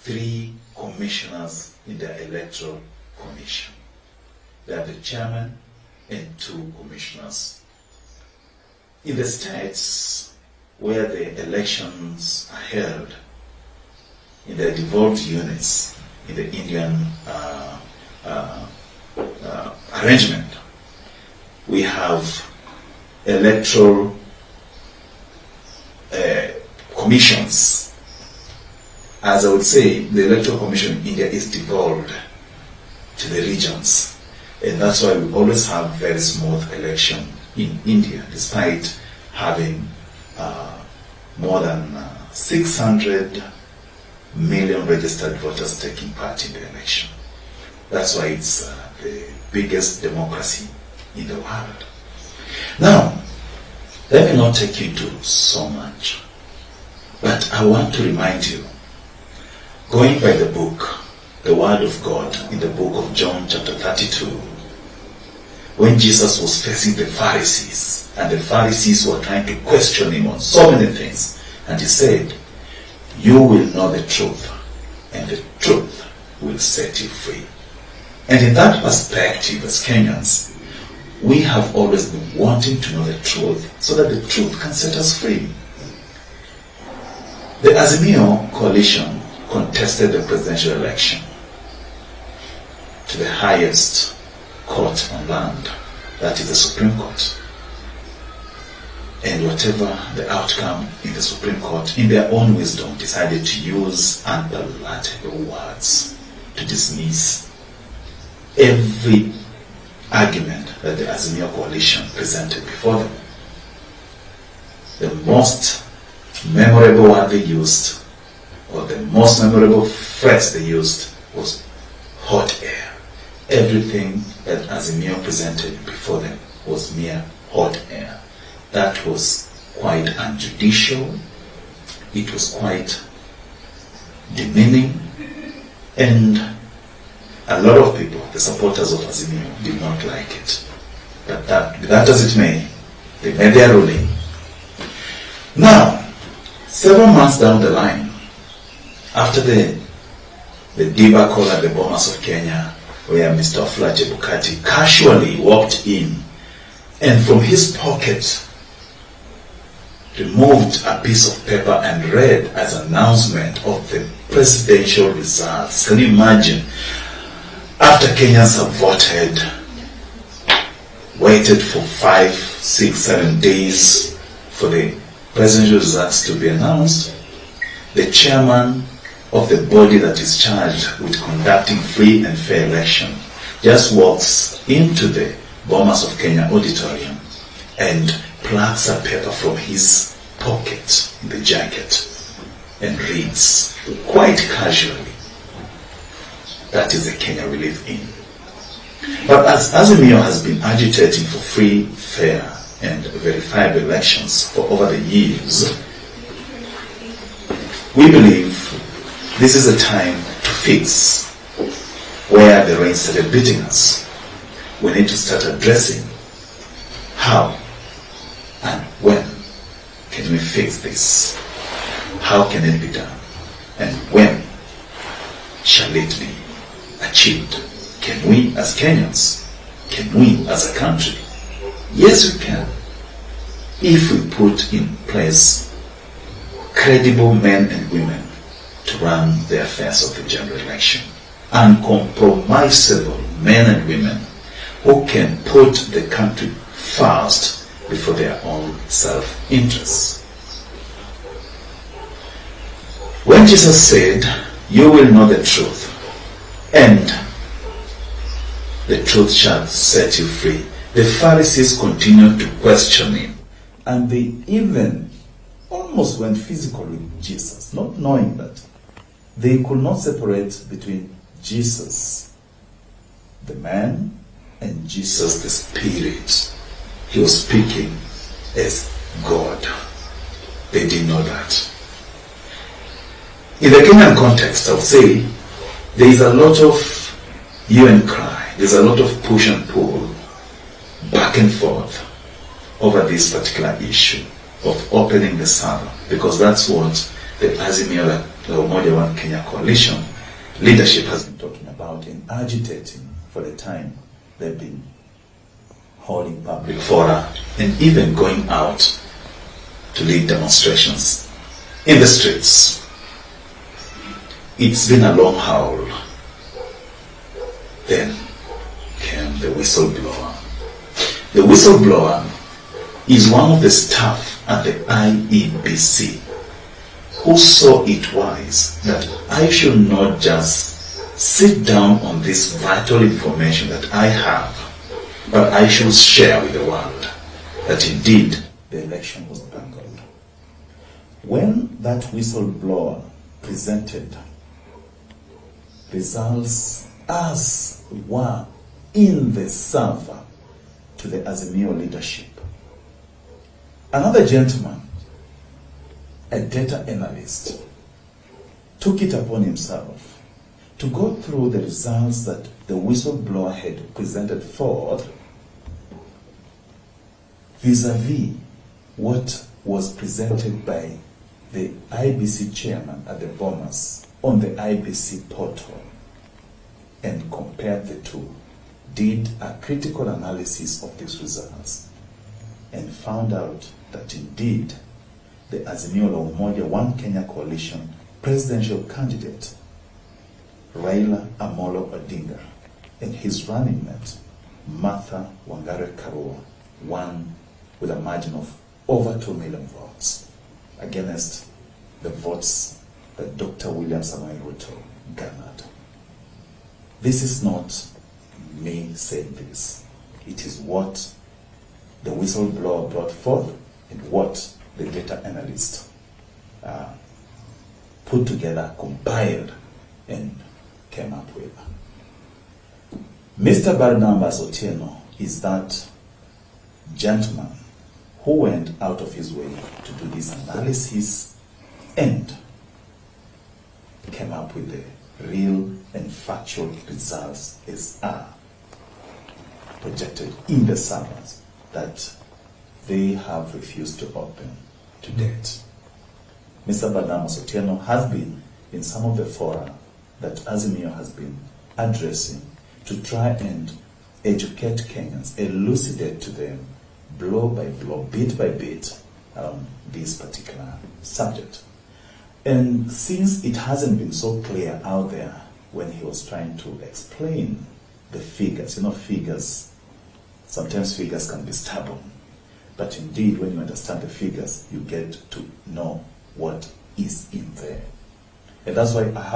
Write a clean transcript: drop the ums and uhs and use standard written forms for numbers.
3 commissioners in the Electoral Commission. They are the chairman and 2 commissioners. In the states where the elections are held, in the devolved units, in the Indian arrangement, we have electoral commissions. As I would say, the Electoral Commission in India is devolved to the regions. And that's why we always have very smooth election in India, despite having more than 600 million registered voters taking part in the election. That's why it's the biggest democracy in the world. Now, let me not take you into so much, but I want to remind you, going by the book, the Word of God, in the book of John chapter 32, when Jesus was facing the Pharisees, and the Pharisees were trying to question him on so many things, and he said, "You will know the truth, and the truth will set you free." And in that perspective, as Kenyans, we have always been wanting to know the truth so that the truth can set us free. The Azimio coalition contested the presidential election to the highest court on land, that is the Supreme Court. And whatever the outcome in the Supreme Court, in their own wisdom, decided to use unpalatable words to dismiss every argument that the Azimio coalition presented before them. The most memorable word they used, or the most memorable phrase they used, was hot air. Everything that Azimio presented before them was mere hot air. That was quite unjudicial, it was quite demeaning, and a lot of people, the supporters of Azimio, did not like it. But that as it may, they made their ruling. Now, several months down the line, after the debacle at the Bomas of Kenya, where Mr. Chebukati casually walked in and from his pocket removed a piece of paper and read as an announcement of the presidential results. Can you imagine? After Kenyans have voted, waited for 5, 6, 7 days for the presidential results to be announced, the chairman of the body that is charged with conducting free and fair election just walks into the Bomas of Kenya auditorium and plucks a paper from his pocket in the jacket and reads quite casually. That is the Kenya we live in. But as Azimio has been agitating for free, fair, and verifiable elections for over the years, we believe this is a time to fix where the rain started beating us. We need to start addressing how and when can we fix this? How can it be done? And when shall it be achieved? Can we as Kenyans, can we as a country? Yes, we can. If we put in place credible men and women to run the affairs of the general election, uncompromisable men and women who can put the country first before their own self-interests. When Jesus said, "You will know the truth, and the truth shall set you free," the Pharisees continued to question him, and they even almost went physical with Jesus, not knowing that they could not separate between Jesus, the man, and Jesus, the Spirit. He was speaking as God. They didn't know that. In the Kenyan context, I would say there is a lot of hue and cry. There's a lot of push and pull, back and forth, over this particular issue of opening the server, because that's what the Azimio the Umoja One Kenya coalition leadership has been talking about and agitating for the time they've been holding public fora and even going out to lead demonstrations in the streets. It's been a long haul. Then came the whistleblower. The whistleblower is one of the staff at the IEBC who saw it wise that I should not just sit down on this vital information that I have, but I should share with the world that indeed the election was bungled. When that whistleblower presented results as were in the server to the Azimio leadership, another gentleman, a data analyst, took it upon himself to go through the results that the whistleblower had presented forth vis-a-vis what was presented by the IBC chairman at the Bomas on the IBC portal, and compared the two, did a critical analysis of these results, and found out that indeed the Azimio la Umoja One Kenya coalition presidential candidate Raila Amolo Odinga and his running mate Martha Wangari Karua won with a margin of over 2 million votes against the votes that Dr. William Samoei Ruto garnered. This is not me saying this. It is what the whistleblower brought forth and what the data analyst put together, compiled, and came up with. Mr. Barnabas Otieno is that gentleman who went out of his way to do this analysis and came up with the real and factual results as are projected in the servers that they have refused to open to date. Mr. Barnabas Otieno has been in some of the fora that Azimio has been addressing to try and educate Kenyans, elucidate to them, blow by blow, bit by bit, this particular subject. And since it hasn't been so clear out there when he was trying to explain the figures, figures, sometimes figures can be stubborn, but indeed when you understand the figures, you get to know what is in there. And that's why I have